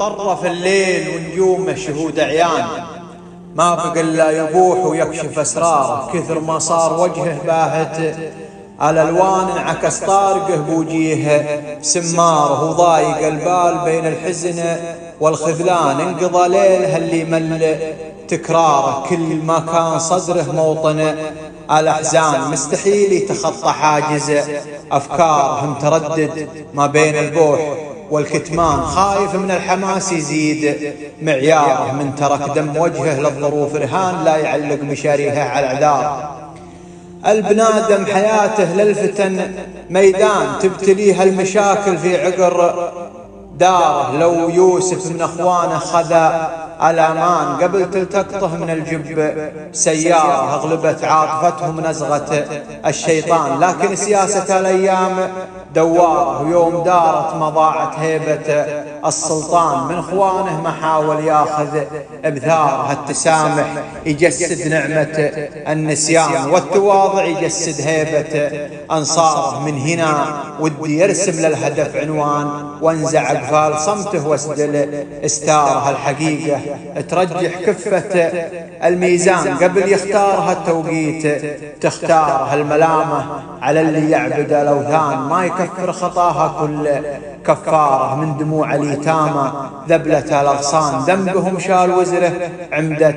طرف الليل ونجومه شهود عيان، ما بقى الا يبوح ويكشف اسراره، كثر ما صار وجهه باهت على الوان انعكس طارقه بوجيه سماره، وضايق البال بين الحزن والخذلان، انقضى ليله اللي مل تكراره، كل ما كان صدره موطن الاحزان، مستحيل يتخطى حاجز افكاره، متردد ما بين البوح والكتمان، خايف من الحماس يزيد معياره، من ترك دم وجهه للظروف رهان، لا يعلق مشاريها على العذار. البنادم حياته للفتن ميدان، تبتليها المشاكل في عقر داره، لو يوسف من اخوانه خذا الامان، قبل تلتقطه من الجب سياره، اغلبت عاطفتهم نزغه الشيطان، لكن سياسه الايام دواره، ويوم دارت ما ضاعت هيبه السلطان، من اخوانه ما حاول ياخذ بثاره، التسامح يجسد نعمه النسيان، والتواضع يجسد هيبه انصاره، من هنا ودي يرسم للهدف عنوان، وانزع اقفال صمته واسدل استاره، الحقيقه ترجح كفه الميزان، قبل يختارها التوقيت تختارها، الملامه على اللي يعبد الاوثان، ما يكفر خطاها كل كفاره، من دموع اليتامى ذبلة الاغصان، ذنبهم شال وزره عمدة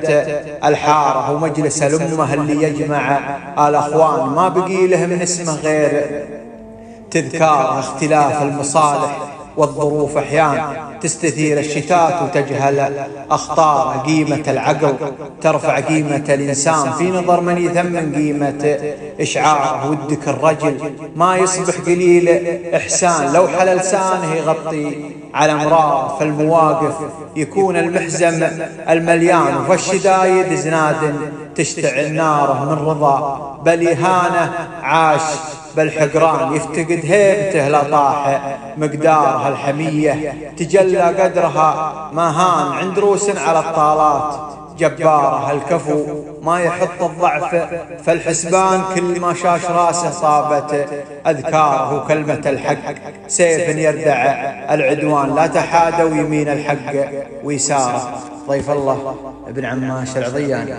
الحاره، ومجلس الامه اللي يجمع الاخوان، ما بقي له من اسمه غير تذكار، اختلاف المصالح والظروف احيان تستثير الشتات وتجهل اخطار، قيمة العقل ترفع قيمة الانسان، في نظر من يثمن قيمة اشعاره، ودك الرجل ما يصبح قليل احسان، لو حل لسانه يغطي على امرار، فالمواقف يكون المحزم المليان، وفالشدايد زناد تشتعل ناره، من رضا بل إهانة عاش بالحقران، يفتقد هيبته لطاح مقدارها، الحمية تجلى قدرها ما هان، عند روس على الطالات جبارها، الكفو ما يحط الضعف فالحسبان، كل ما شاش راسه صابت أذكاره، وكلمة الحق سيف يردع العدوان، لا تحادوا يمين الحق ويساره. ضيف الله ابن عماش العضياني.